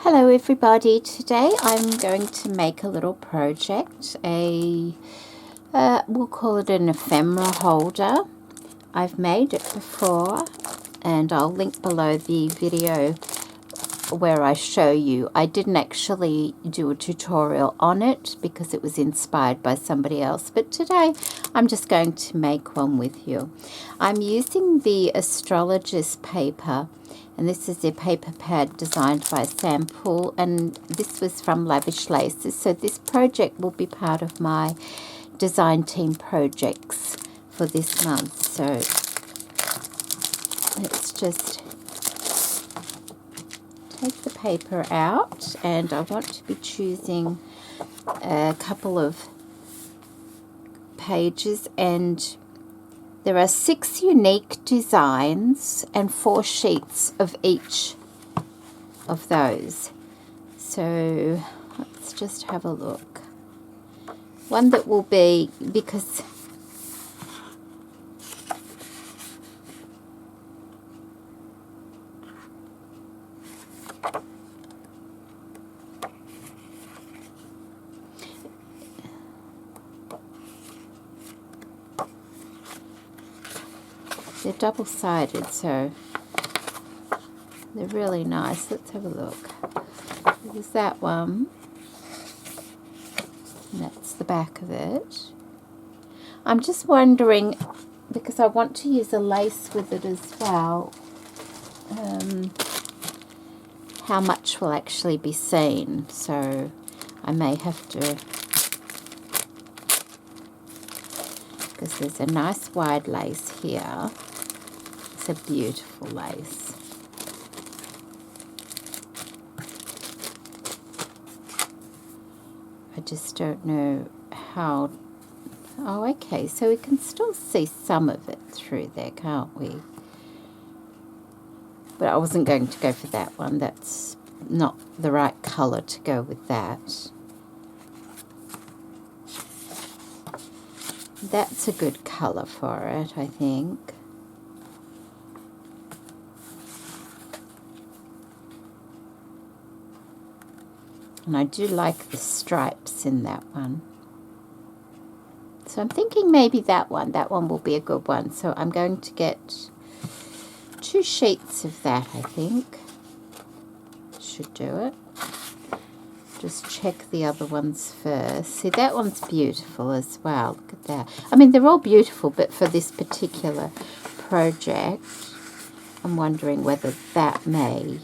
Hello everybody, today I'm going to make a little project, we'll call it an ephemera holder. I've made it before and I'll link below the video where I show you. I didn't actually do a tutorial on it because it was inspired by somebody else, but today I'm just going to make one with you. I'm using the astrologist paper, and this is a paper pad designed by Sam Poole, and this was from Lavish Laces. So this project will be part of my design team projects for this month. So let's just take the paper out, and I want to be choosing a couple of pages, and there are 6 unique designs and 4 sheets of each of those. So let's just have a look. One that will be, because they're double-sided, so they're really nice. Let's have a look. There's that one, and that's the back of it. I'm just wondering, because I want to use a lace with it as well, how much will actually be seen. So I may have to, because there's a nice wide lace here. It's a beautiful lace. I just don't know how. Oh, okay, so we can still see some of it through there, can't we? But I wasn't going to go for that one. That's not the right colour to go with that. That's a good colour for it, I think. And I do like the stripes in that one. So I'm thinking maybe that one will be a good one. So I'm going to get 2 sheets of that, I think. Should do it. Just check the other ones first. See, that one's beautiful as well. Look at that. I mean, they're all beautiful, but for this particular project, I'm wondering whether that may,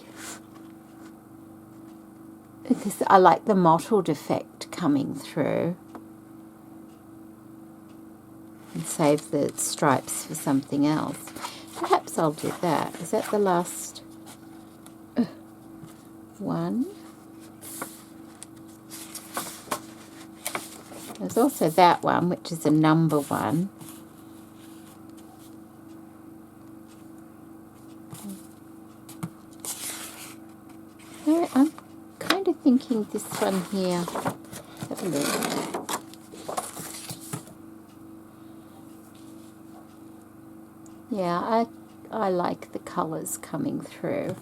because I like the mottled effect coming through, and save the stripes for something else. Perhaps I'll do that. Is that the last one? There's also that one, which is a number 1. No, I'm kind of thinking this one here. Have a look. Yeah, I like the colours coming through.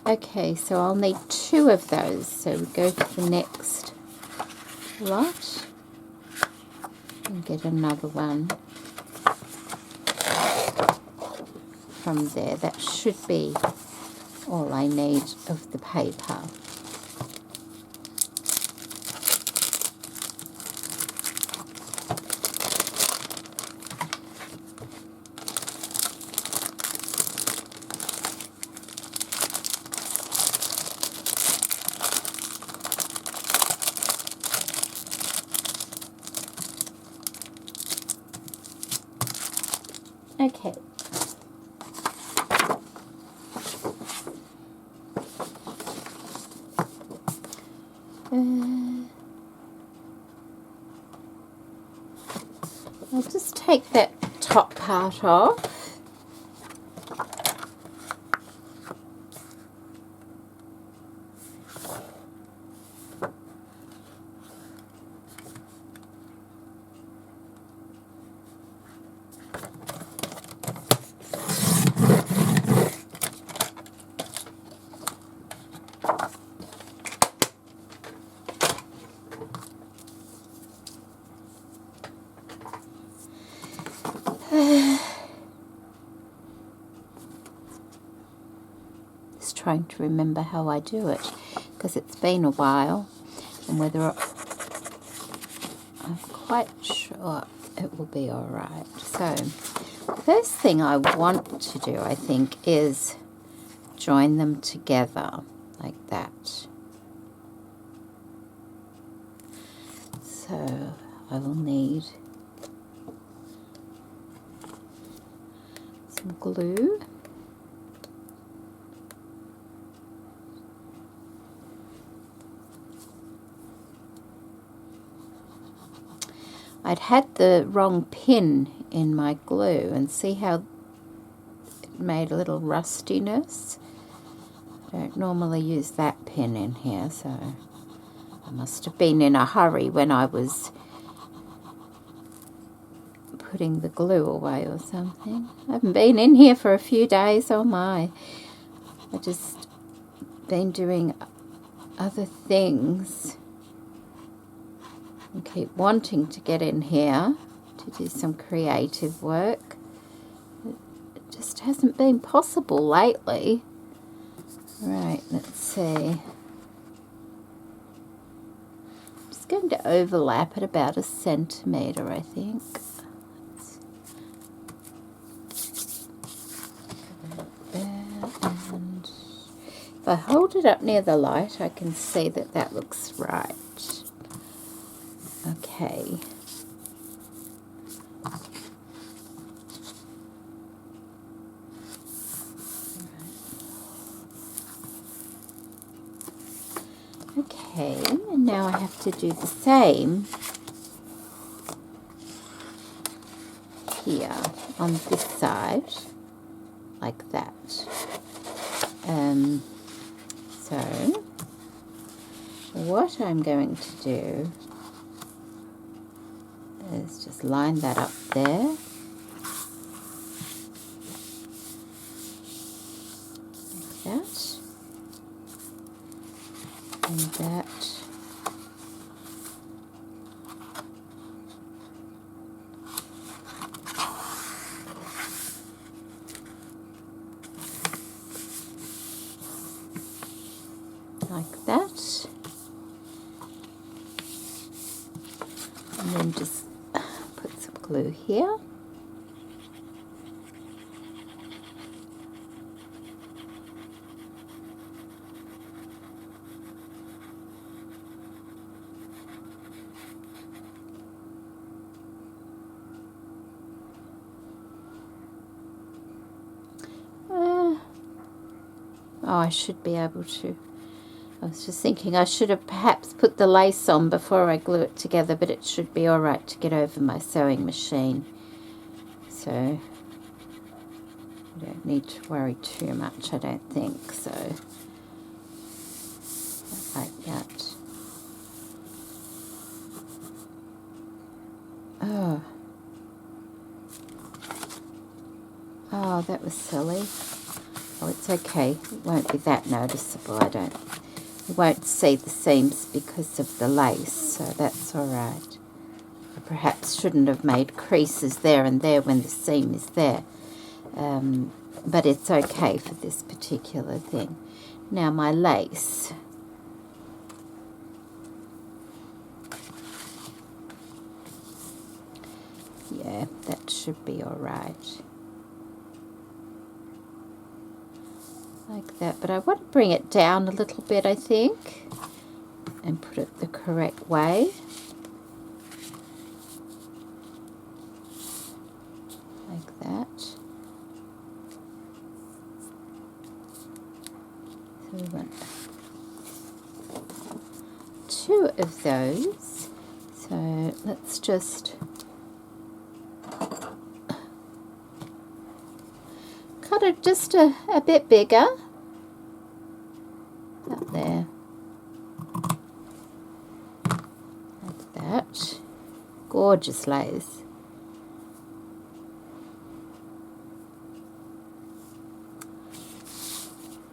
Okay, so I'll need 2 of those. So we go to the next lot and get another one from there. That should be all I need of the paper. Okay. I'll just take that top part off. just trying to remember how I do it, because it's been a while, and whether I'm quite sure it will be alright. So, the first thing I want to do, I think, is join them together like that. So, I will need some glue. I'd had the wrong pin in my glue, and see how it made a little rustiness? I don't normally use that pin in here, so I must have been in a hurry when I was putting the glue away or something. I haven't been in here for a few days, oh my. I've just been doing other things and keep wanting to get in here to do some creative work. It just hasn't been possible lately. Right, let's see. I'm just going to overlap at about 1 centimetre, I think. And if I hold it up near the light, I can see that that looks right. Okay. Okay, and now I have to do the same here on this side, like that. So what I'm going to do is just line that up there. Like that. And that. Like that. And then just put some glue here. Oh, I should be able to. I was just thinking I should have perhaps put the lace on before I glue it together, but it should be all right to get over my sewing machine. So I don't need to worry too much, I don't think. So like that. Oh, that was silly. Oh, it's okay. It won't be that noticeable. You won't see the seams because of the lace, so that's all right. I perhaps shouldn't have made creases there and there when the seam is there. But it's okay for this particular thing. Now my lace. Yeah, that should be all right. Like that, but I want to bring it down a little bit, I think, and put it the correct way. Like that. So we want 2 of those. So let's just cut it just a bit bigger. Up there. Like that. Gorgeous lace.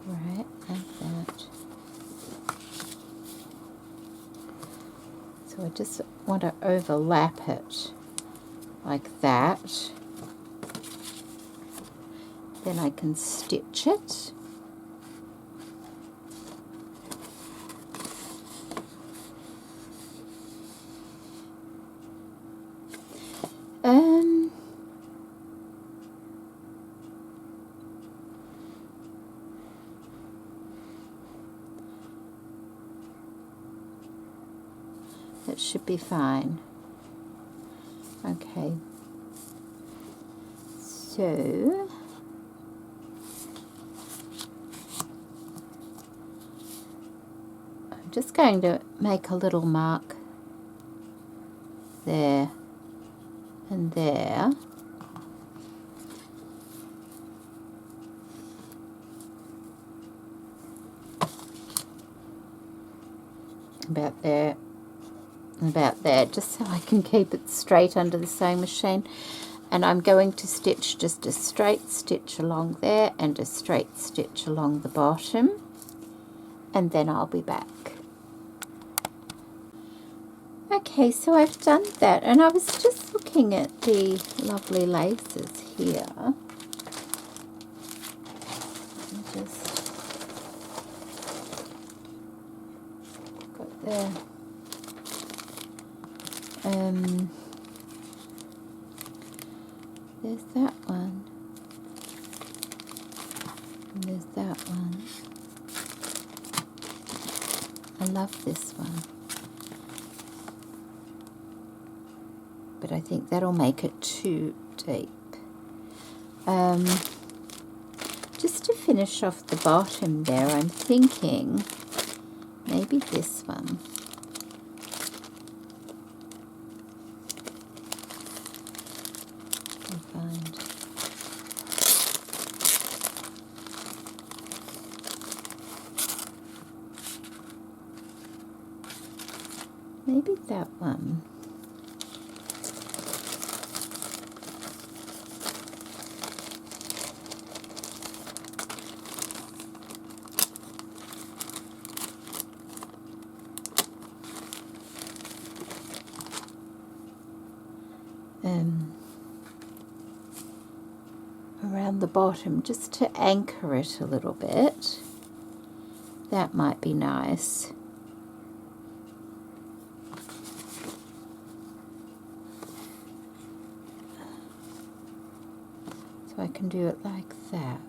Right, like that. So I just want to overlap it like that. Then I can stitch it. That should be fine. Okay, so I'm just going to make a little mark there and there. About there and about there, just so I can keep it straight under the sewing machine. And I'm going to stitch just a straight stitch along there and a straight stitch along the bottom, and then I'll be back. Okay, so I've done that, and I was just looking at the lovely laces here. Just got there. There's that one. And there's that one. I love this one. But I think that'll make it too deep. Just to finish off the bottom there, I'm thinking maybe this one. Maybe that one. Around the bottom, just to anchor it a little bit. That might be nice. So I can do it like that,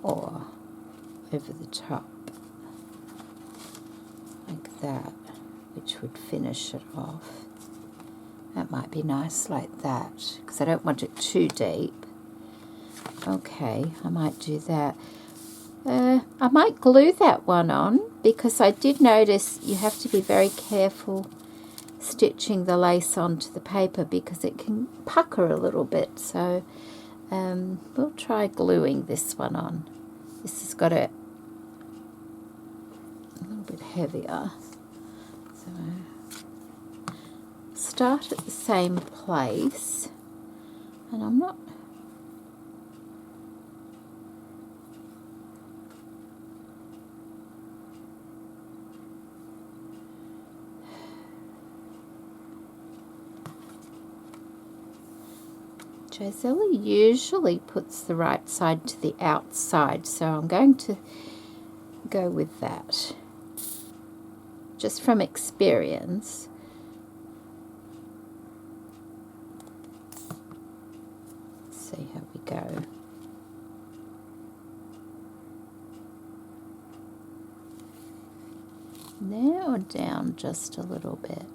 or over the top, like that, which would finish it off. That might be nice like that, because I don't want it too deep. Okay, I might do that. I might glue that one on, because I did notice you have to be very careful stitching the lace onto the paper, because it can pucker a little bit. So we'll try gluing this one on. This has got it a little bit heavier. So start at the same place, and I'm not Gisela usually puts the right side to the outside, so I'm going to go with that, just from experience. See how we go. There or down just a little bit.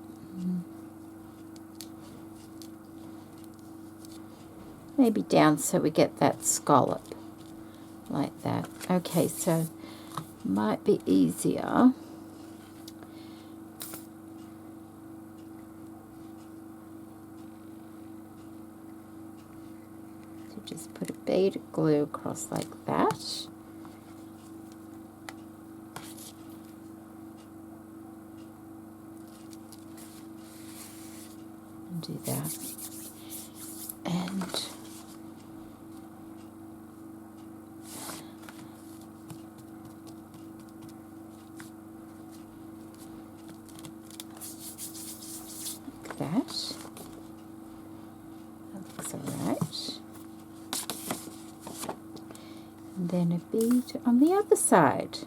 Maybe down so we get that scallop like that. Okay, so might be easier to just put a bead of glue across like that. And do that. And that looks alright. And then a bead on the other side.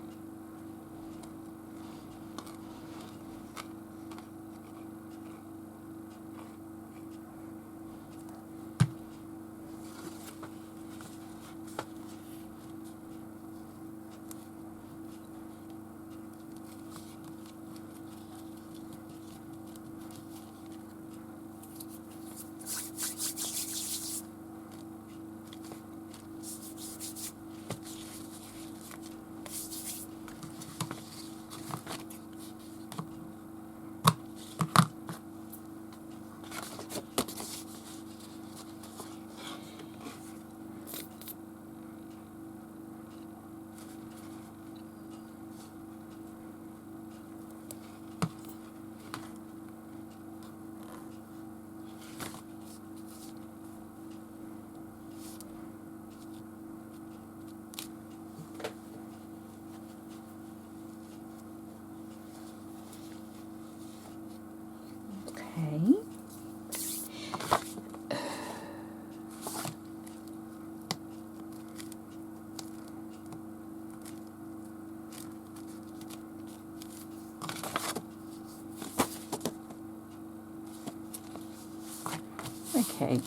Okay.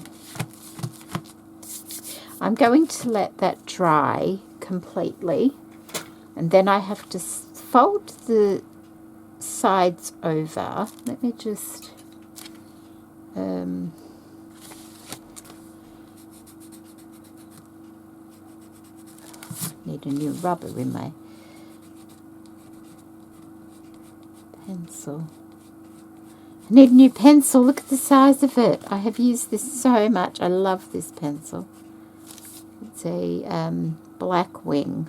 I'm going to let that dry completely, and then I have to fold the sides over. Let me just need a new rubber in my pencil. I need a new pencil. Look at the size of it. I have used this so much. I love this pencil. It's a black wing.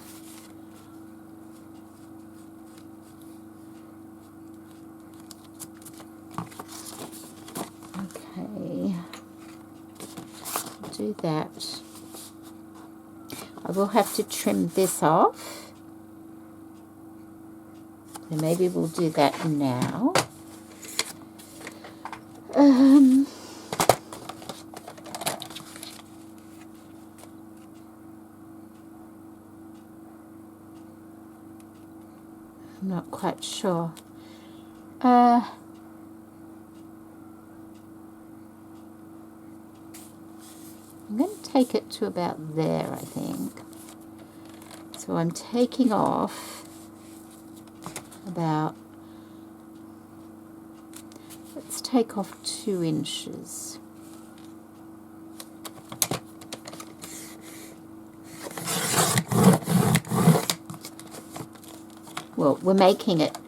Okay, do that. I will have to trim this off. So maybe we'll do that now. I'm not quite sure. I'm going to take it to about there, I think. So I'm taking off about, let's take off 2 inches. Well, we're making it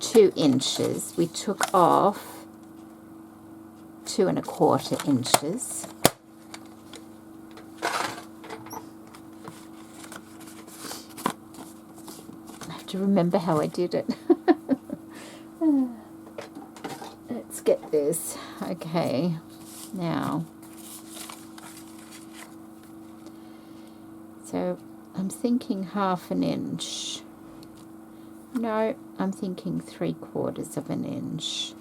2 inches. We took off 2 1/4 inches. I have to remember how I did it. Let's get this. Okay, now. So I'm thinking 1/2 inch. No, I'm thinking 3/4 inch.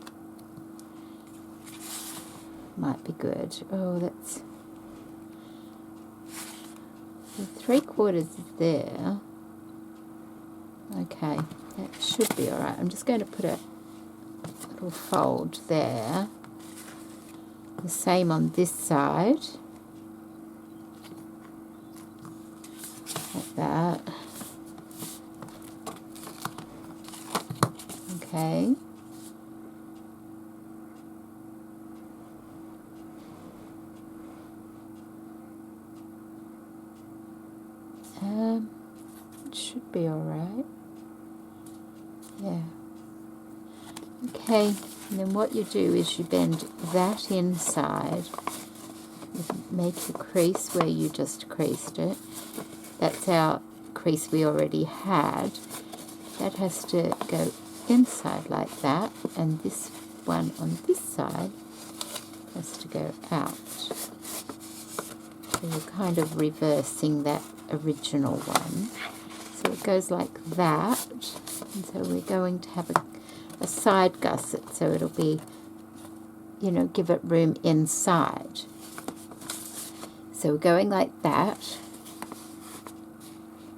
Might be good. Oh, that's... The 3/4 is there. Okay, that should be alright. I'm just going to put a little fold there. The same on this side. Like that. Okay. It should be alright. Yeah. Okay, and then what you do is you bend that inside. You make the crease where you just creased it. That's our crease we already had. That has to go inside like that, and this one on this side has to go out. So you're kind of reversing that original one. So it goes like that, and so we're going to have a side gusset, so it'll be, you know, give it room inside. So we're going like that.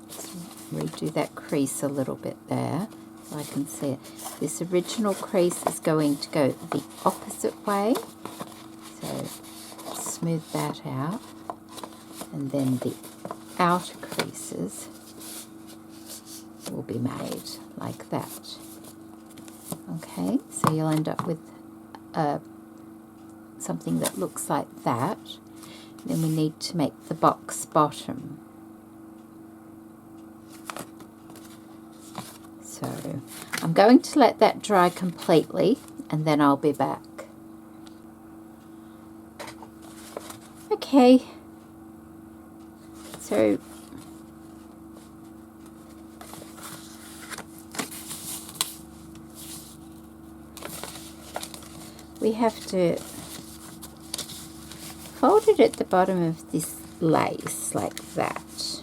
Just redo that crease a little bit there, so I can see it. This original crease is going to go the opposite way, so smooth that out, and then the outer creases will be made like that. Okay, so you'll end up with something that looks like that. Then we need to make the box bottom. So I'm going to let that dry completely, and then I'll be back. Okay, so we have to fold it at the bottom of this lace like that,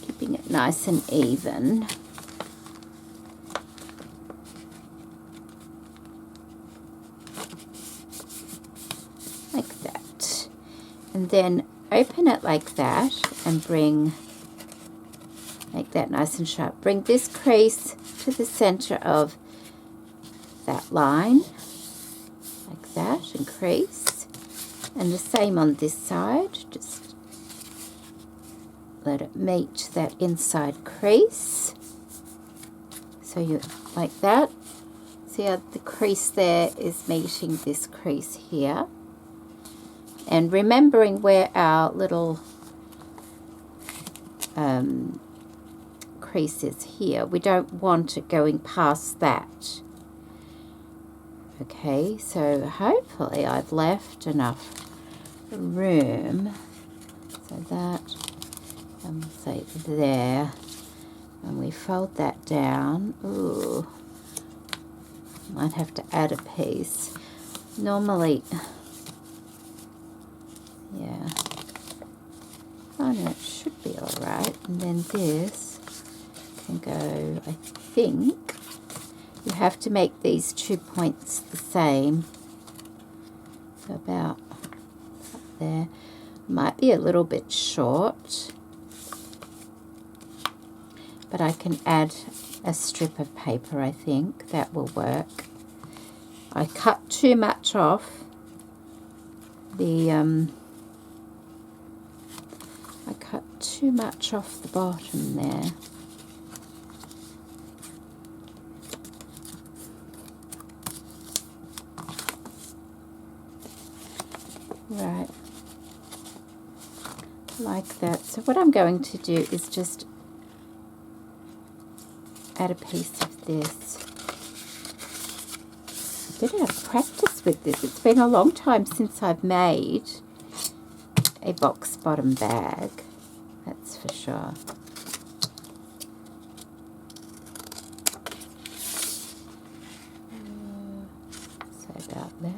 keeping it nice and even. Like that. And then open it like that and make that nice and sharp. Bring this crease to the center of that line, like that and crease. And the same on this side, just let it meet that inside crease. So you like that. See how the crease there is meeting this crease here. And remembering where our little crease is here, we don't want it going past that. Okay, so hopefully I've left enough room so that, and we'll say there, and we fold that down. Ooh, might have to add a piece. Normally, yeah. Oh no, it should be all right. And then this can go, I think, you have to make these 2 points the same. So about up there. Might be a little bit short, but I can add a strip of paper, I think. That will work. I cut too much off the, I cut too much off the bottom there. Right, like that. So what I'm going to do is just add a piece of this. I did have practice with this. It's been a long time since I've made a box bottom bag, that's for sure. So about there.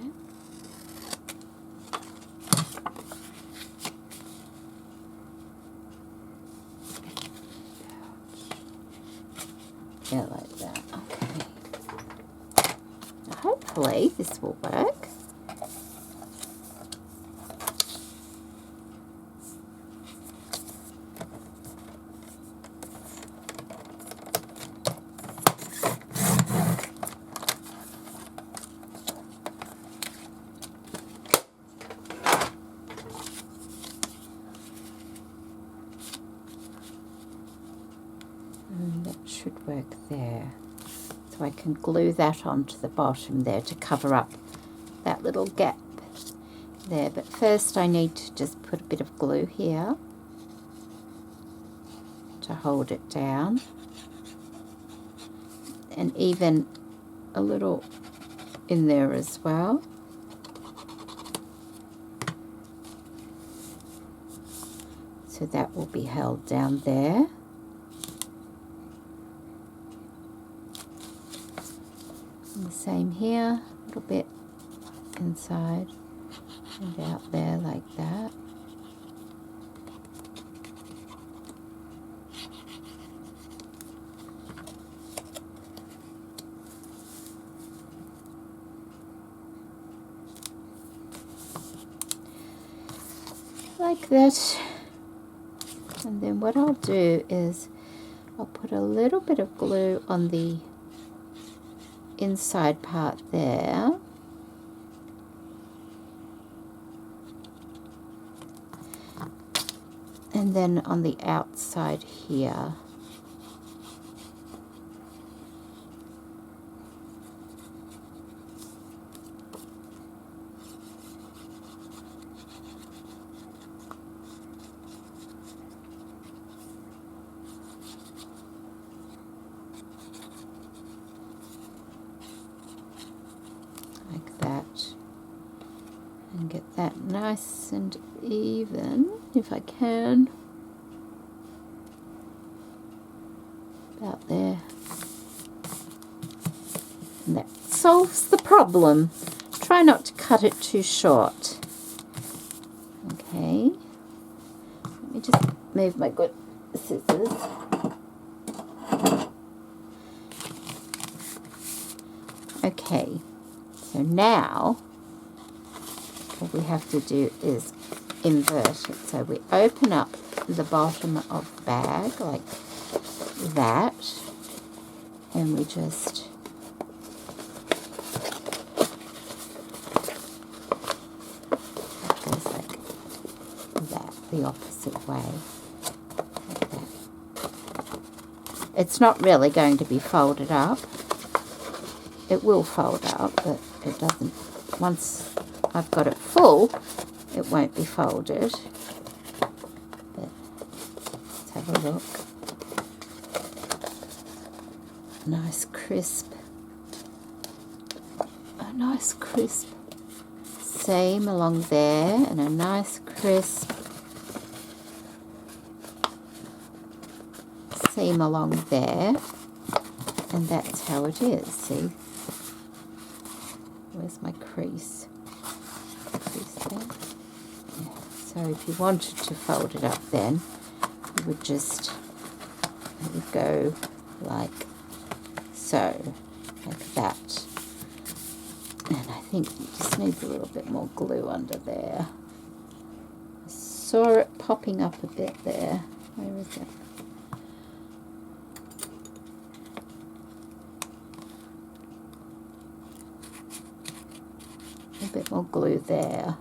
Yeah, like that. Okay. Hopefully this will work. That should work there. So I can glue that onto the bottom there to cover up that little gap there. But first I need to just put a bit of glue here to hold it down. And even a little in there as well. So that will be held down there. And the same here, a little bit inside and out there like that. Like that. And then what I'll do is I'll put a little bit of glue on the inside part there. And then on the outside here. Like that. And get that nice and even, if I can. About there. And that solves the problem. Try not to cut it too short. Okay. Let me just move my good scissors. Okay. So now, what we have to do is invert it. So we open up the bottom of the bag like that, and we just the opposite way. Like that. It's not really going to be folded up. It will fold up, but it doesn't. Once I've got it full, it won't be folded. But let's have a look. Nice crisp. A nice crisp seam along there, and a nice crisp seam along there, and that's how it is. See, where's my crease? Crease there. Yeah. So if you wanted to fold it up, then you would just go like so, like that. And I think you just need a little bit more glue under there. I saw it popping up a bit there. Where is it? A bit more glue there.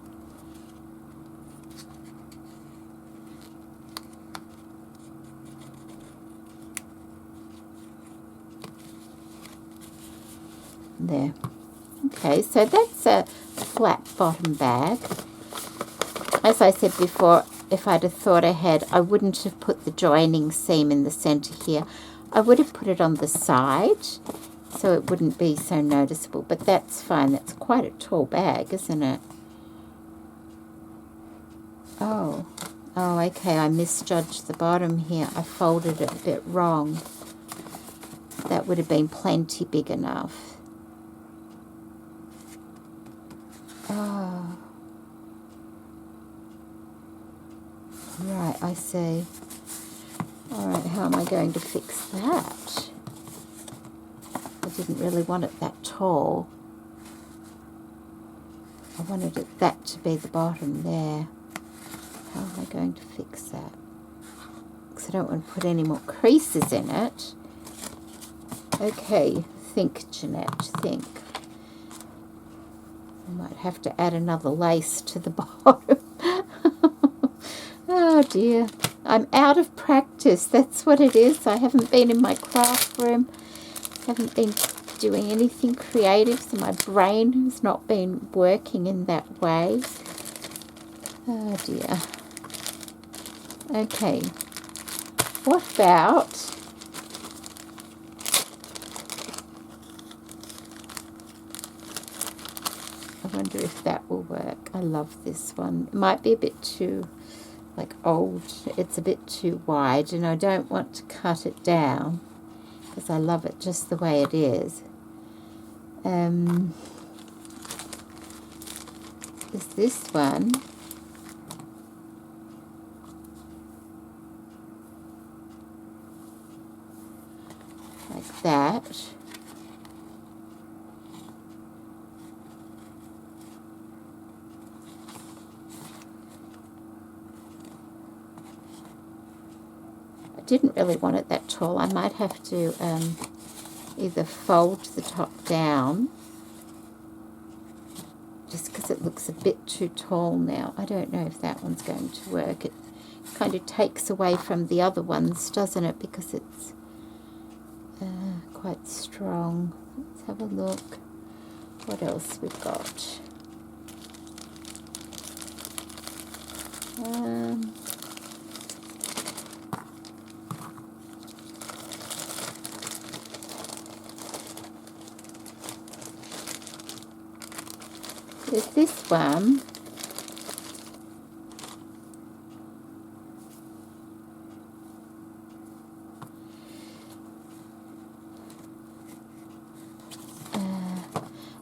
There. Okay, so that's a flat bottom bag. As I said before, if I'd have thought ahead, I wouldn't have put the joining seam in the center here. I would have put it on the side, so it wouldn't be so noticeable, but that's fine. That's quite a tall bag, isn't it? Oh, okay, I misjudged the bottom here. I folded it a bit wrong. That would have been plenty big enough. Oh, right, I see. All right, how am I going to fix that? I didn't really want it that tall. I wanted that to be the bottom there. How am I going to fix that? Because I don't want to put any more creases in it. Okay, think, Jeanette, think. I might have to add another lace to the bottom. Oh dear. I'm out of practice. That's what it is. I haven't been in my craft room. Haven't been doing anything creative, so my brain has not been working in that way. Oh dear. Okay. What about... I wonder if that will work. I love this one. It might be a bit too, like, old. It's a bit too wide, and I don't want to cut it down because I love it just the way it is. Is this one. Like that. Didn't really want it that tall. I might have to either fold the top down, just because it looks a bit too tall now. I don't know if that one's going to work. It kind of takes away from the other ones, doesn't it, because it's quite strong. Let's have a look. What else we've got? There's this one.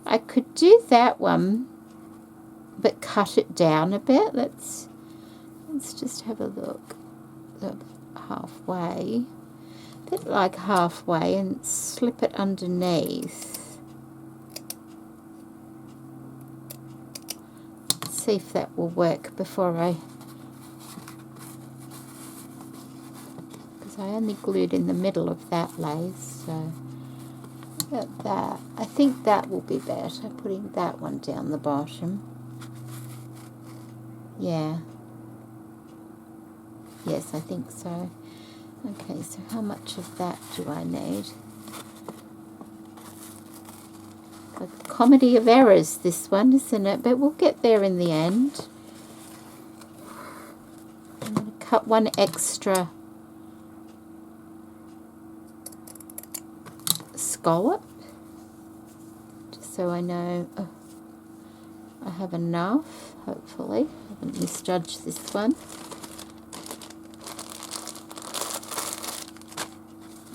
I could do that one, but cut it down a bit. Let's just have a look. Look, halfway. A bit like halfway, and slip it underneath. See if that will work before because I only glued in the middle of that lace, so about that. I think that will be better, putting that one down the bottom. Yeah. Yes, I think so. Okay, so how much of that do I need? A comedy of errors, this one, isn't it? But we'll get there in the end. I'm going to cut one extra scallop, just so I know I have enough, hopefully. I haven't misjudged this one.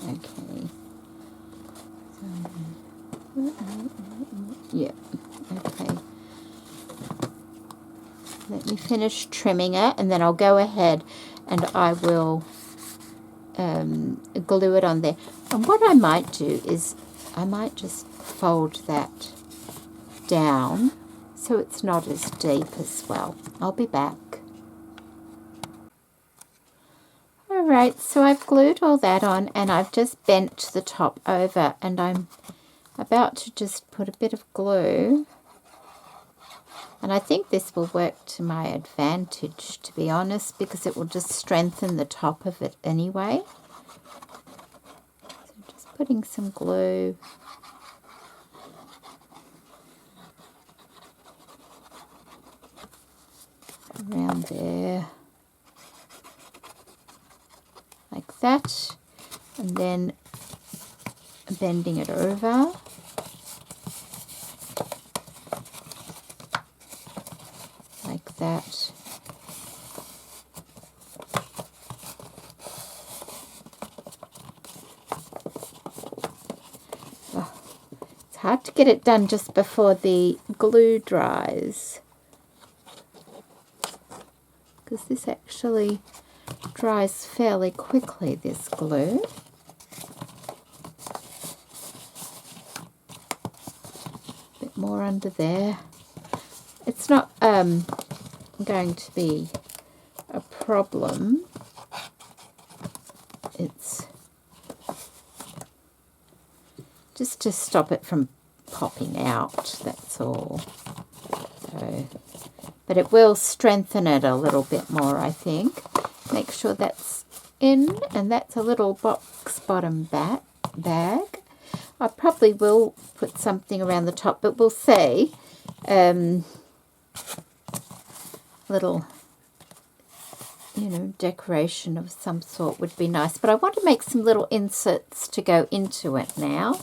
Okay. Yeah, okay. Let me finish trimming it, and then I'll go ahead and I will glue it on there. And what I might do is I might just fold that down so it's not as deep as well. I'll be back. Alright, so I've glued all that on, and I've just bent the top over, and I'm about to just put a bit of glue, and I think this will work to my advantage, to be honest, because it will just strengthen the top of it anyway. So just putting some glue around there like that, and then bending it over. Like that. Oh, it's hard to get it done just before the glue dries, because this actually dries fairly quickly, this glue. A bit more under there. It's not going to be a problem. It's just to stop it from popping out, that's all. So, but it will strengthen it a little bit more, I think. Make sure that's in, and that's a little box bottom bag. I probably will put something around the top, but we'll see. Little, you know, decoration of some sort would be nice, but I want to make some little inserts to go into it now,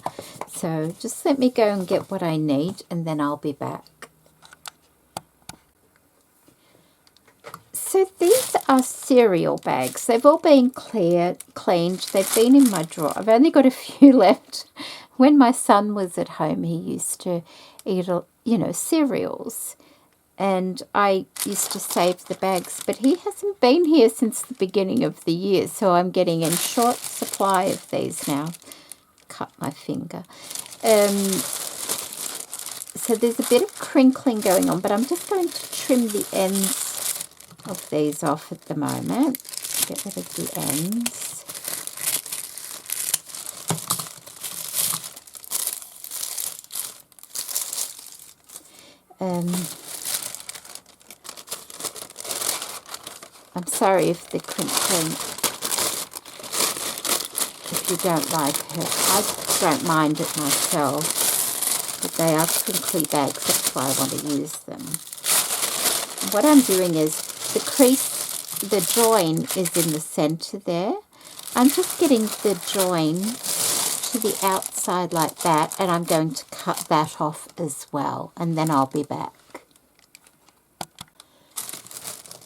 so just let me go and get what I need, and then I'll be back. So these are cereal bags. They've all been cleaned. They've been in my drawer. I've only got a few left. When my son was at home, he used to eat, you know, cereals. And I used to save the bags. But he hasn't been here since the beginning of the year. So I'm getting in short supply of these now. Cut my finger. So there's a bit of crinkling going on. But I'm just going to trim the ends of these off at the moment. Get rid of the ends. I'm sorry if the crinkling, if you don't like it. I don't mind it myself, but they are crinkly bags, that's why I want to use them. What I'm doing is, the crease, the join is in the center there. I'm just getting the join to the outside like that, and I'm going to cut that off as well, and then I'll be back.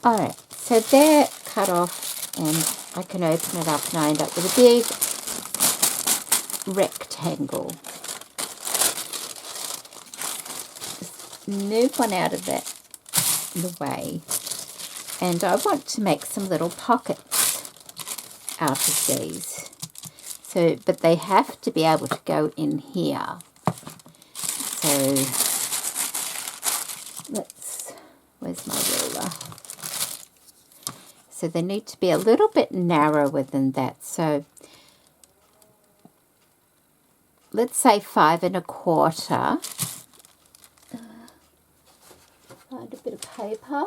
Alright, so they're cut off, and I can open it up and I end up with a big rectangle. Just move one out of the way. And I want to make some little pockets out of these. So, but they have to be able to go in here. So, where's my ruler? So they need to be a little bit narrower than that. So, let's say 5 1/4. Find a bit of paper.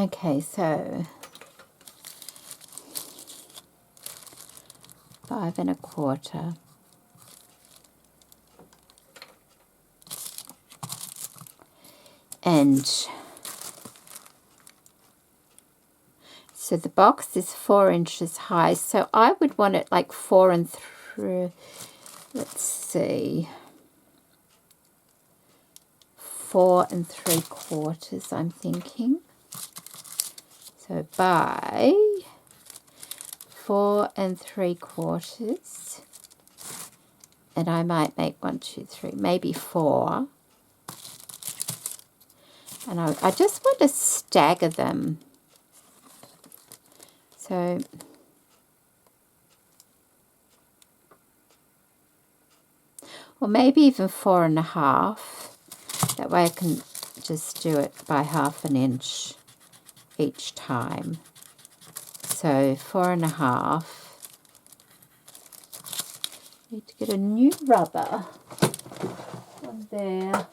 Okay, so 5 1/4. And so the box is 4 inches high, so I would want it like 4 3, let's see, 4 3/4, I'm thinking. So by 4 3/4, and I might make 1 2 3, maybe 4. And I just want to stagger them. So or maybe even 4 1/2. That way I can just do it by 1/2 inch each time. So 4 1/2. Need to get a new rubber on there.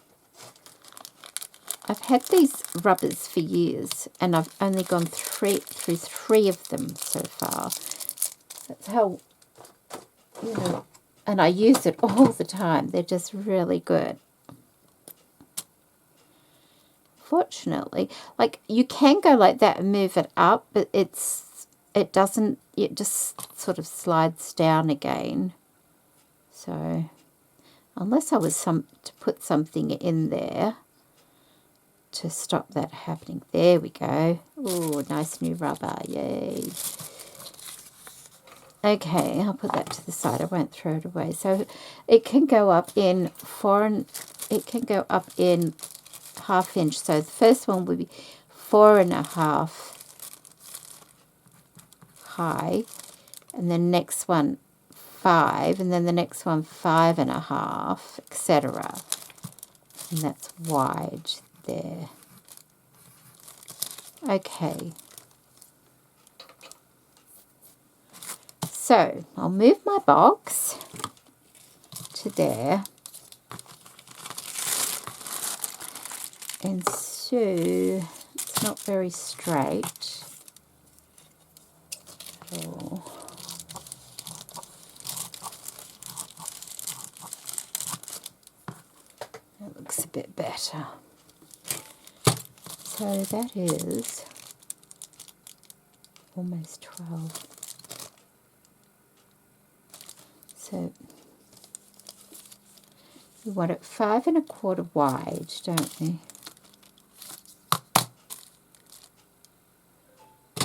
I've had these rubbers for years, and I've only gone through 3 of them so far. That's how, you know, and I use it all the time. They're just really good. Fortunately, like, you can go like that and move it up, but it doesn't, it just sort of slides down again. So unless I was to put something in there to stop that happening. There we go. Oh, nice new rubber. Yay. Okay, I'll put that to the side. I won't throw it away. So it can go up in 4 and it can go up in 1/2 inch. So the first one would be 4 1/2 high, and then next one 5, and then the next one 5 1/2, etc. And that's wide there. Okay. So I'll move my box to there. And so it's not very straight. Oh. That looks a bit better. So that is almost 12. So you want it 5 1/4 wide, don't you?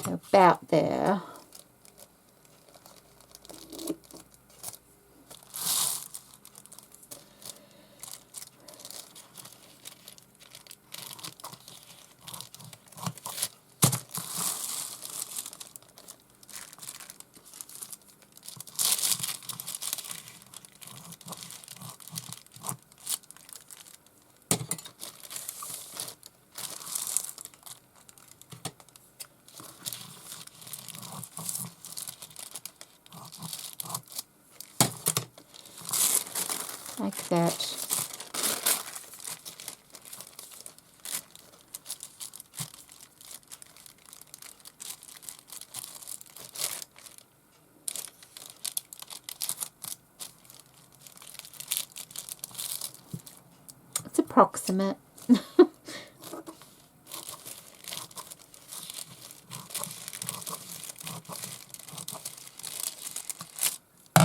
So about there. Like that. It's approximate.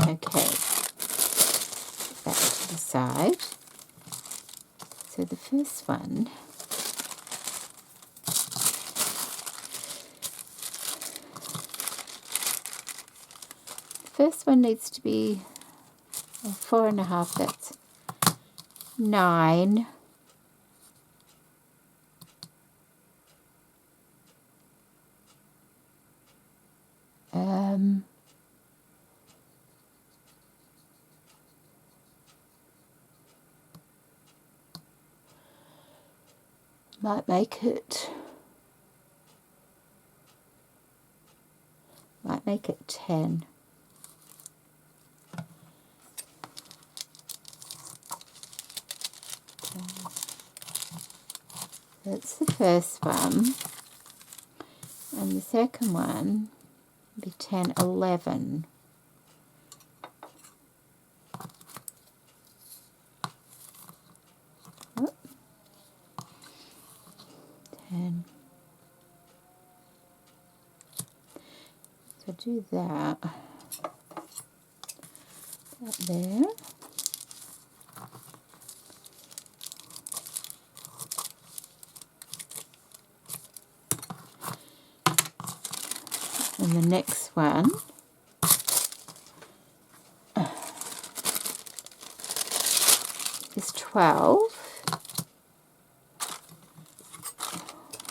Okay. Back to the side. So the first one, needs to be 4 1/2. That's 9. Might make it 10. That's the first one. And the second one would be 10, 11. Oh, 10. So do that there. And the next one is 12.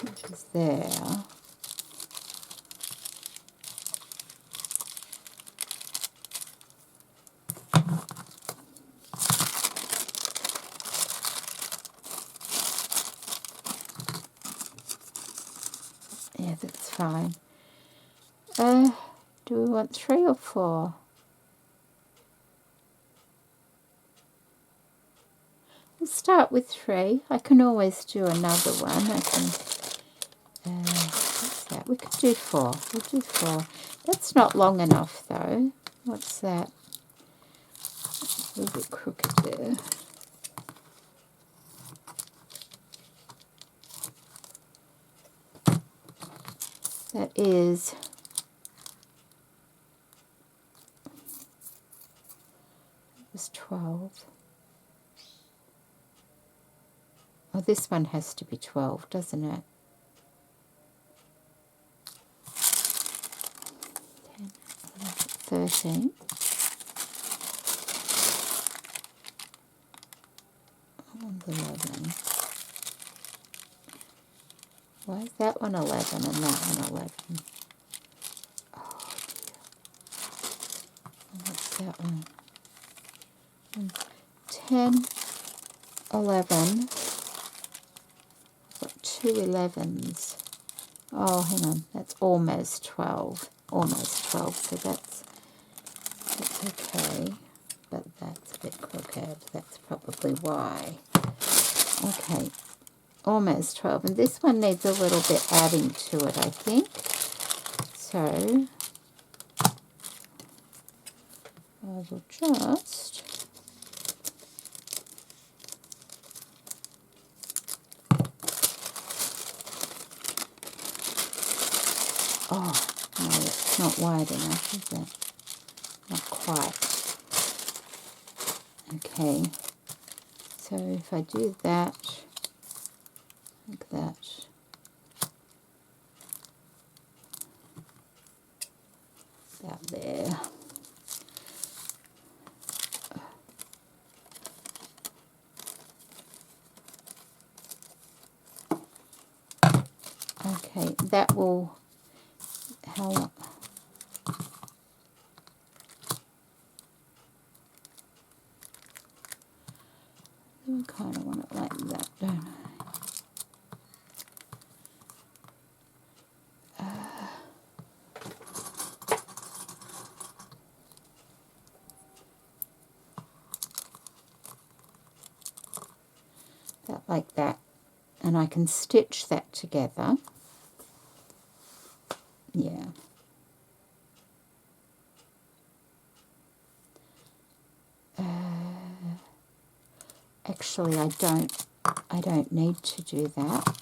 Which is there. Yeah, that's fine. Do we want 3 or 4? We'll start with 3. I can always do another one. I can. What's that? We could do 4. We'll do 4. That's not long enough though. What's that? A little bit crooked there. That is 12. Oh, this one has to be 12, doesn't it? 10, 11, 13. And 11. Why is that one 11 and that one 11? Oh dear. And what's that one? 10, 11. I've got 2 11s. Oh, hang on. That's almost 12. Almost 12, so that's okay. But that's a bit crooked. That's probably why. Okay. Almost 12. And this one needs a little bit adding to it, I think. So I will just oh, no, it's not wide enough, is it? Not quite. Okay. So if I do that, like that. About there. Okay, that will help. I kind of want it like that, don't I? That like that. And I can stitch that together. Yeah. Actually, I don't need to do that.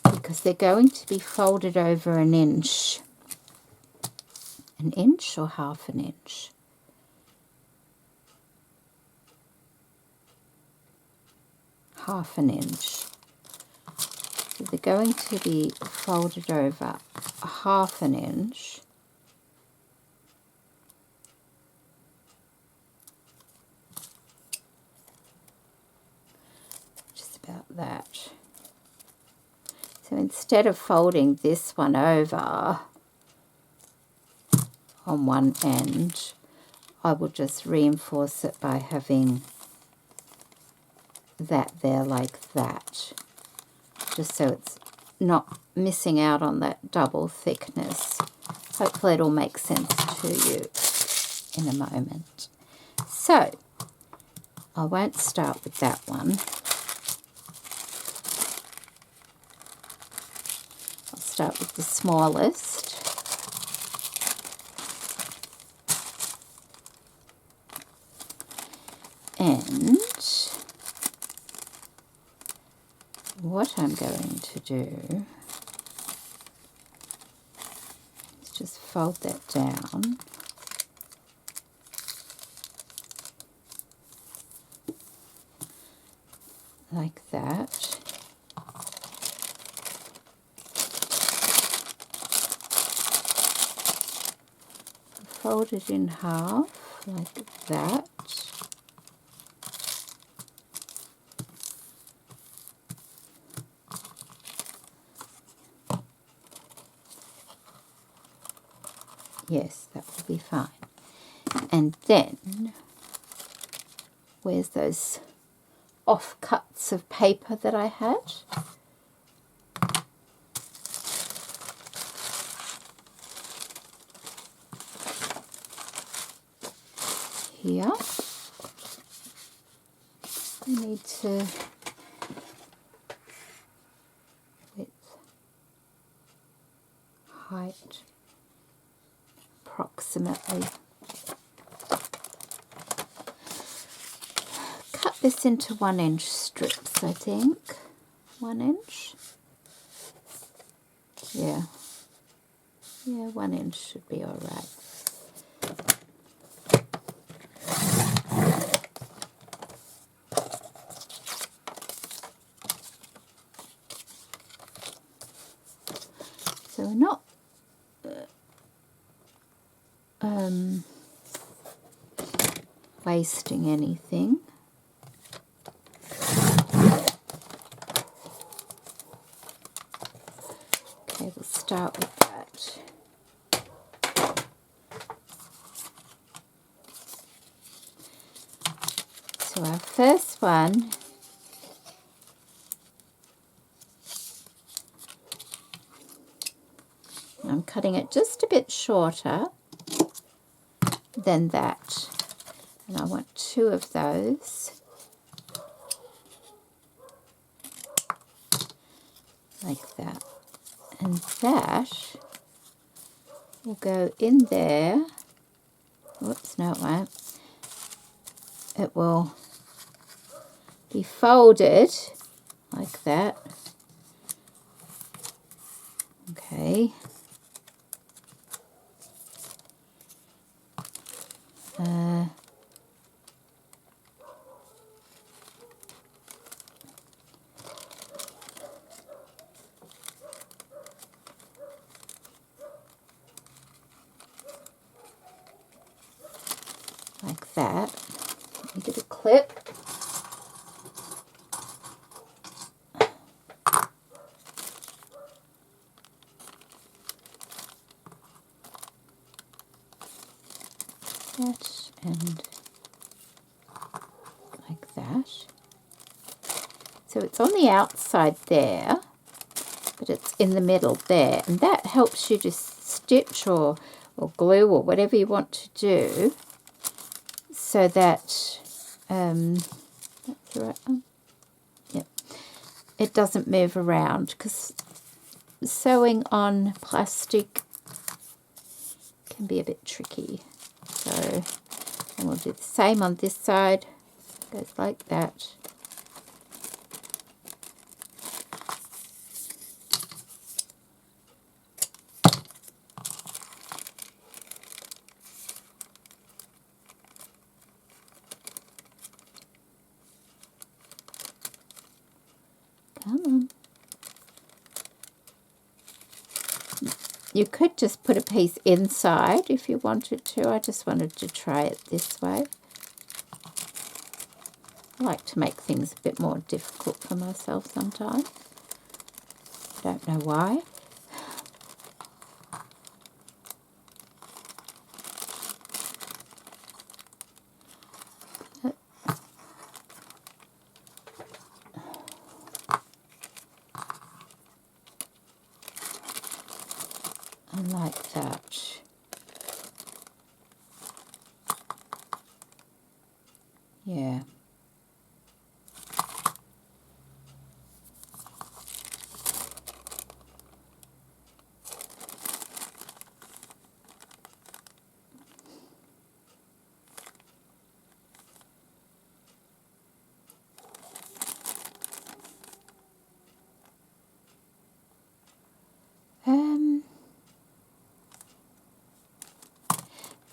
Because they're going to be folded over an inch. An inch or half an inch? Half an inch. So they're going to be folded over a half an inch. Just about that. So instead of folding this one over on one end, I will just reinforce it by having that there like that, just so it's not missing out on that double thickness. Hopefully it'll make sense to you in a moment. So I won't start with that one. I'll start with the smallest. And what I'm going to do is just fold that down. Like that. Fold it in half, like that. Yes, that will be fine. And then, where's those offcuts of paper that I had? Here. I need to width, height, approximately. Cut this into 1-inch strips, I think. 1 inch. Yeah. Yeah, 1 inch should be all right. So we're not wasting anything. Okay, we'll start with that. So our first one I'm cutting it just a bit shorter than that. And I want 2 of those. Like that. And that will go in there. Whoops, no it won't. It will be folded like that. Okay. Like that. Let me get a clip. That and like that. So it's on the outside there, but it's in the middle there, and that helps you to stitch or glue or whatever you want to do, so that that's the right one. Yep. It doesn't move around, because sewing on plastic can be a bit tricky. So, and we'll do the same on this side. Goes like that. Come on. You could just put a piece inside if you wanted to. I just wanted to try it this way. I like to make things a bit more difficult for myself sometimes. I don't know why. And like that. Yeah.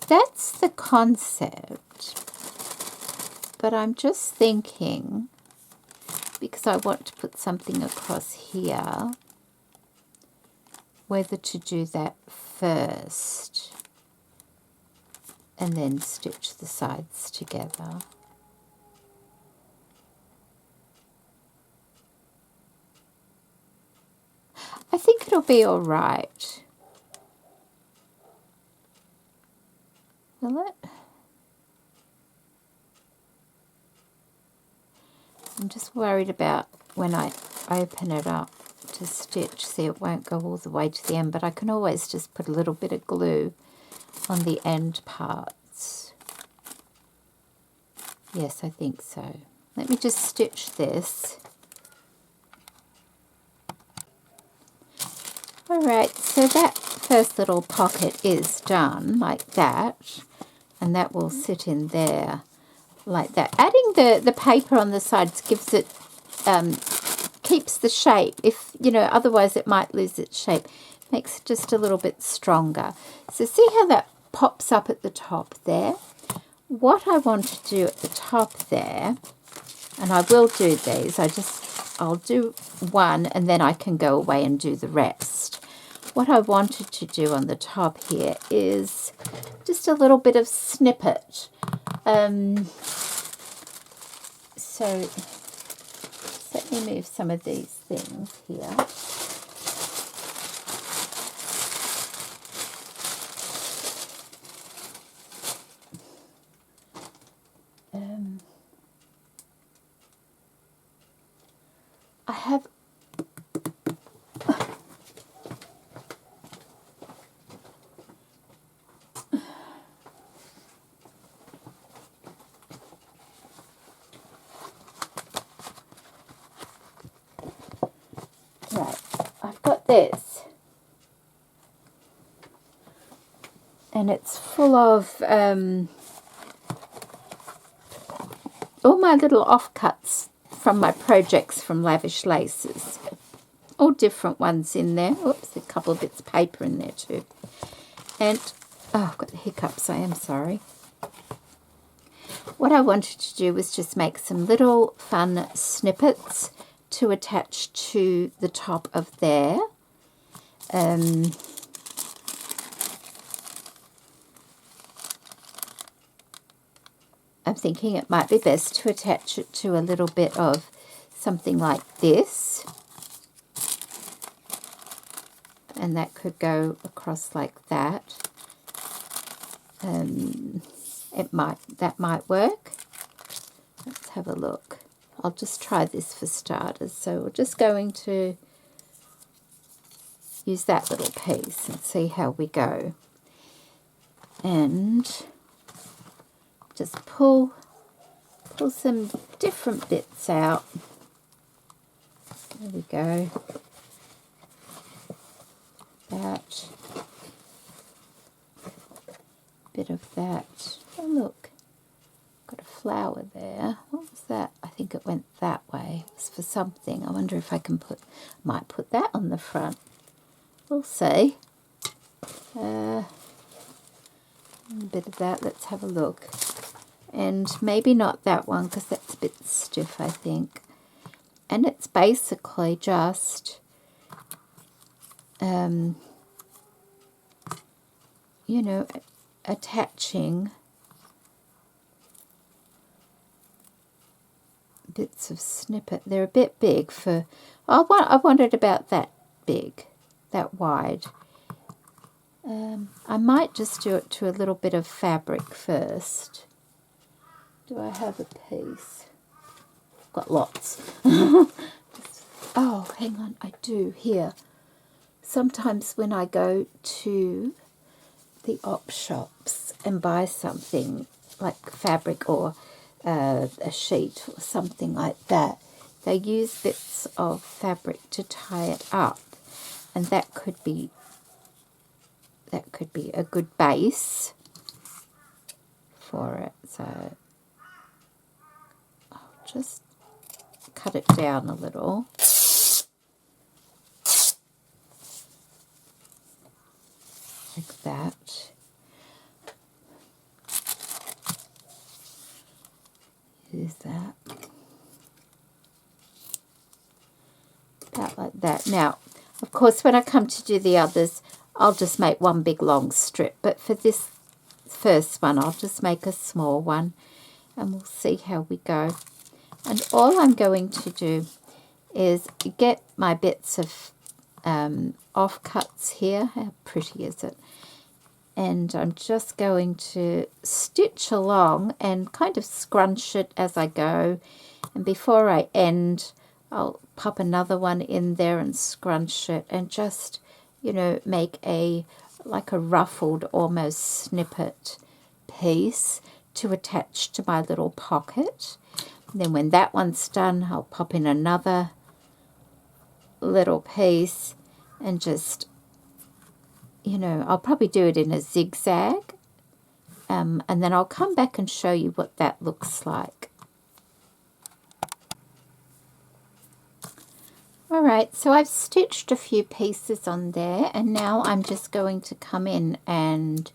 that's the concept, but I'm just thinking, because I want to put something across here, whether to do that first and then stitch the sides together. I think it'll be all right. Will it? I'm just worried about when I open it up to stitch. See, it won't go all the way to the end, but I can always just put a little bit of glue on the end parts. Yes, I think so. Let me just stitch this. Alright, so that first little pocket is done like that, and that will sit in there like that. Adding the paper on the sides gives it, keeps the shape. If, you know, otherwise it might lose its shape. Makes it just a little bit stronger. So see how that pops up at the top there? What I want to do at the top there, and I will do these, I'll do one and then I can go away and do the rest. What I wanted to do on the top here is just a little bit of snippet. So let me move some of these things here. I have right, I've got this, and it's full of all my little offcuts from my projects from Lavish Laces. All different ones in there. Oops, a couple of bits of paper in there too. And, oh, I've got the hiccups, I am sorry. What I wanted to do was just make some little fun snippets to attach to the top of there. I'm thinking it might be best to attach it to a little bit of something like this. And that could go across like that. That might work. Let's have a look. I'll just try this for starters. So we're just going to use that little piece and see how we go. And just pull some different bits out. There we go. That. Bit of that. Oh, look. Got a flower there. What was that? I think it went that way. It's for something. I wonder if I can might put that on the front. We'll see. A bit of that. Let's have a look. And maybe not that one because that's a bit stiff, I think. And it's basically just, you know, attaching bits of snippet. They're a bit big for, I wanted about that big, that wide. I might just do it to a little bit of fabric first. Do I have a piece? I've got lots. Oh, hang on, I do here. Sometimes when I go to the op shops and buy something like fabric or a sheet or something like that, they use bits of fabric to tie it up, and that could be a good base for it. So I'll just cut it down a little. Like that. Is that about like that. Now, of course, when I come to do the others, I'll just make one big long strip. But for this first one, I'll just make a small one, and we'll see how we go. And all I'm going to do is get my bits of offcuts here. How pretty is it? And I'm just going to stitch along and kind of scrunch it as I go. And before I end, I'll pop another one in there and scrunch it and just, you know, make like a ruffled almost snippet piece to attach to my little pocket. And then when that one's done, I'll pop in another little piece and just, you know, I'll probably do it in a zigzag, and then I'll come back and show you what that looks like. Alright, so I've stitched a few pieces on there, and now I'm just going to come in and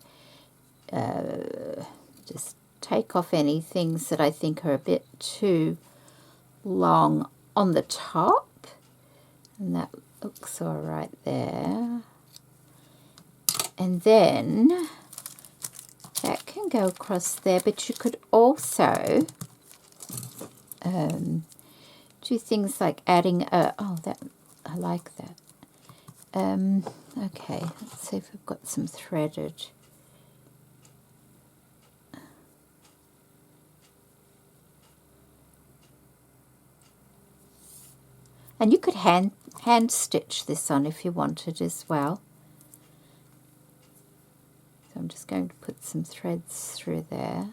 just take off any things that I think are a bit too long on the top, and that looks all right there. And then that can go across there, but you could also do things like adding a, oh, that, I like that. Okay, let's see if we've got some threaded. And you could hand stitch this on if you wanted as well. So I'm just going to put some threads through there.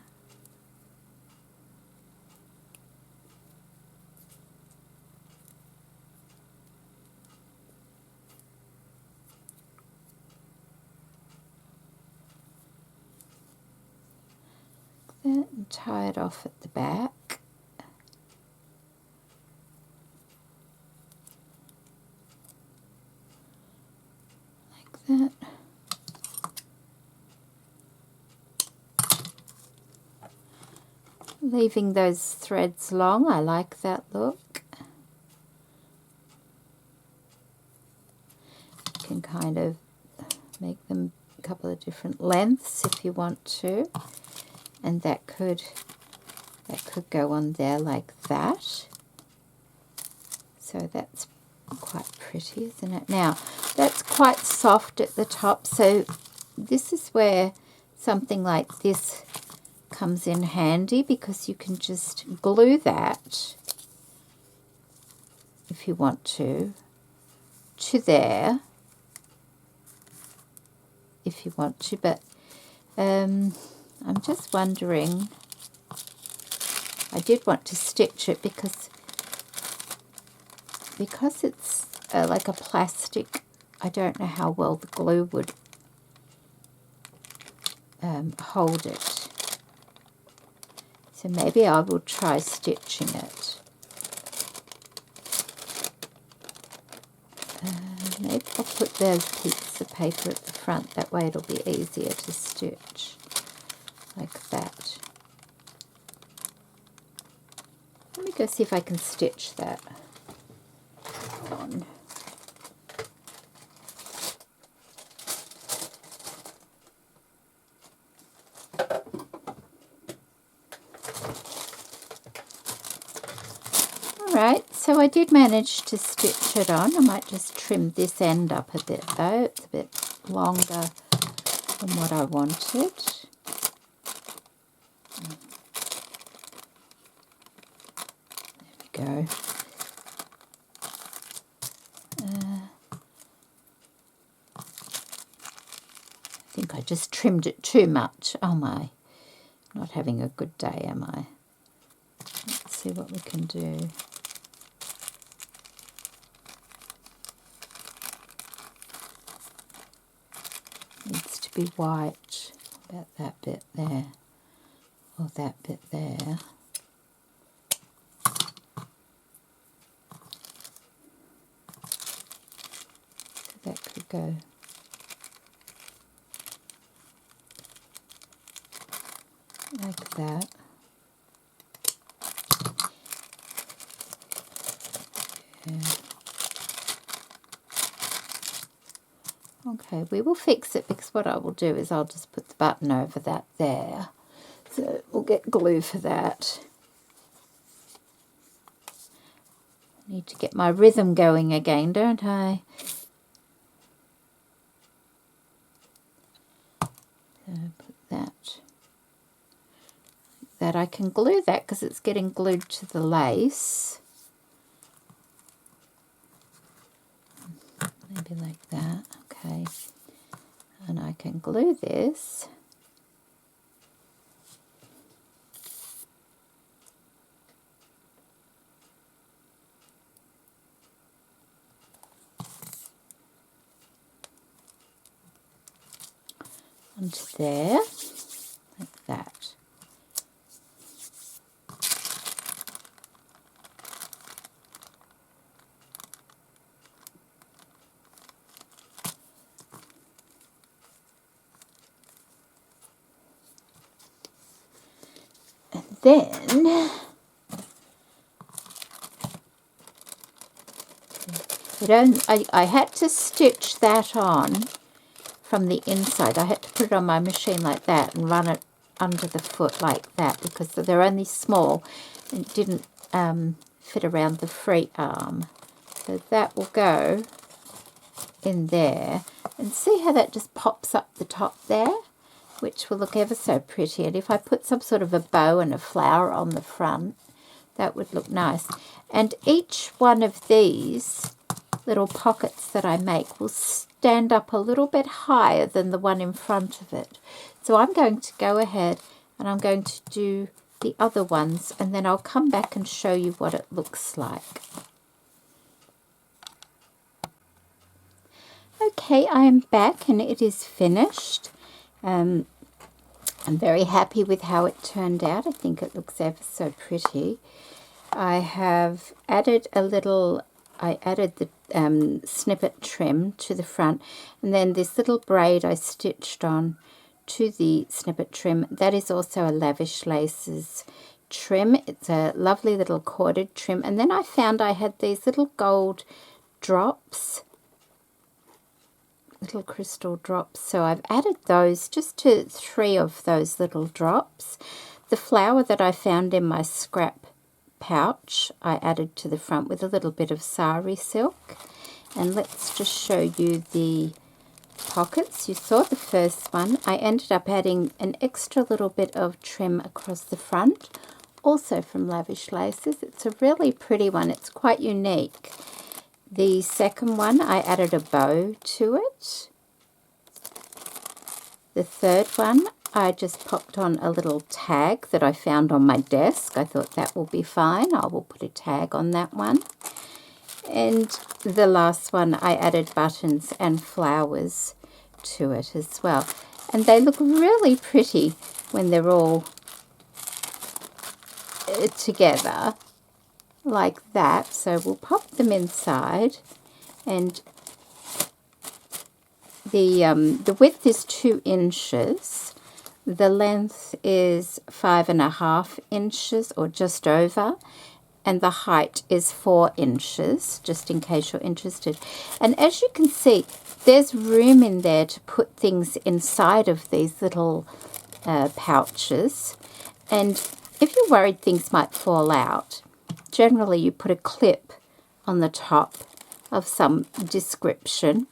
Like that, and tie it off at the back. Like that. Leaving those threads long, I like that look. You can kind of make them a couple of different lengths if you want to, and that could go on there like that. So that's quite pretty, isn't it? Now, that's quite soft at the top, so this is where something like this comes in handy, because you can just glue that, if you want to there, if you want to. But I'm just wondering, I did want to stitch it because it's like a plastic. I don't know how well the glue would hold it. So maybe I will try stitching it. Maybe I'll put those pieces of paper at the front. That way it'll be easier to stitch. Like that. Let me go see if I can stitch that on. Alright, so I did manage to stitch it on. I might just trim this end up a bit though. It's a bit longer than what I wanted. There we go. I think I just trimmed it too much. Oh my, not having a good day, am I? Let's see what we can do. Needs to be white, about that bit there, or that bit there. So that could go like that. there. Okay, we will fix it, because what I will do is I'll just put the button over that there. So we'll get glue for that. Need to get my rhythm going again, don't I? So put that. I can glue that because it's getting glued to the lace. Maybe like that. Okay. And I can glue this. Onto there, like that. And then I had to stitch that on from the inside. I had to put it on my machine like that and run it under the foot like that, because they're only small and didn't fit around the free arm. So that will go in there, and see how that just pops up the top there, which will look ever so pretty. And if I put some sort of a bow and a flower on the front, that would look nice. And each one of these little pockets that I make will stand up a little bit higher than the one in front of it. So I'm going to go ahead and I'm going to do the other ones, and then I'll come back and show you what it looks like. Okay, I am back and it is finished. I'm very happy with how it turned out. I think it looks ever so pretty. I have added the snippet trim to the front, and then this little braid I stitched on to the snippet trim. That is also a Lavish Laces trim. It's a lovely little corded trim. And then I found I had these little gold drops, little crystal drops, so I've added those just to 3 of those little drops. The flower that I found in my scrap pouch I added to the front with a little bit of sari silk. And let's just show you the pockets. You saw the first one. I ended up adding an extra little bit of trim across the front, also from Lavish Laces. It's a really pretty one. It's quite unique. The second one, I added a bow to it. The third one, I just popped on a little tag that I found on my desk. I thought that will be fine. I will put a tag on that one. And the last one, I added buttons and flowers to it as well. And they look really pretty when they're all together like that. So we'll pop them inside, and the width is 2 inches. The length is 5.5 inches, or just over, and the height is 4 inches, just in case you're interested. And as you can see, there's room in there to put things inside of these little pouches. And if you're worried things might fall out, generally you put a clip on the top of some description.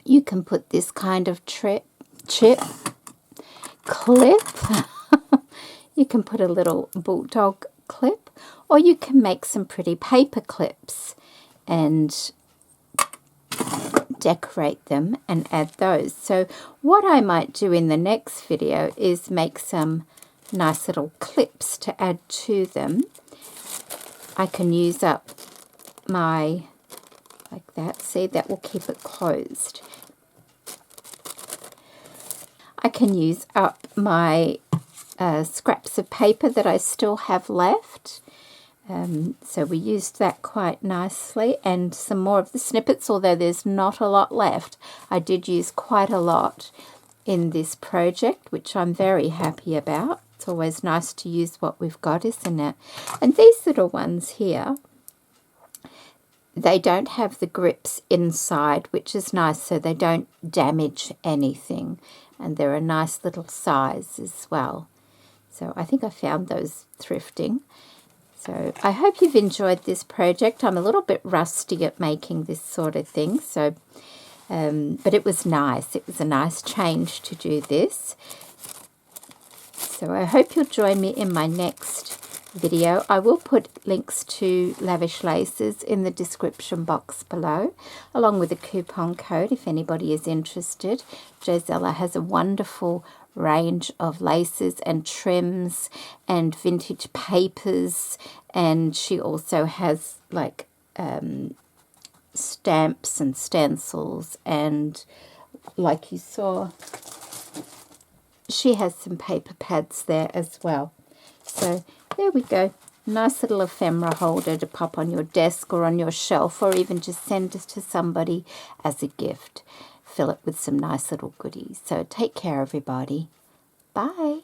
You can put this kind of clip. You can put a little bulldog clip, or you can make some pretty paper clips and decorate them and add those. So what I might do in the next video is make some nice little clips to add to them. I can use up my, like that, see, that will keep it closed. I can use up my scraps of paper that I still have left. So we used that quite nicely, and some more of the snippets, although there's not a lot left. I did use quite a lot in this project, which I'm very happy about. It's always nice to use what we've got, isn't it? And these little ones here, they don't have the grips inside, which is nice, so they don't damage anything. And they're a nice little size as well. So I think I found those thrifting. So I hope you've enjoyed this project. I'm a little bit rusty at making this sort of thing, so but it was nice. It was a nice change to do this. So I hope you'll join me in my next video. I will put links to Lavish laces in the description box below, along with a coupon code if anybody is interested. Josella has a wonderful range of laces and trims and vintage papers, and she also has like stamps and stencils, and like you saw, she has some paper pads there as well. So there we go. Nice little ephemera holder to pop on your desk or on your shelf, or even just send it to somebody as a gift. Fill it with some nice little goodies. So take care, everybody. Bye.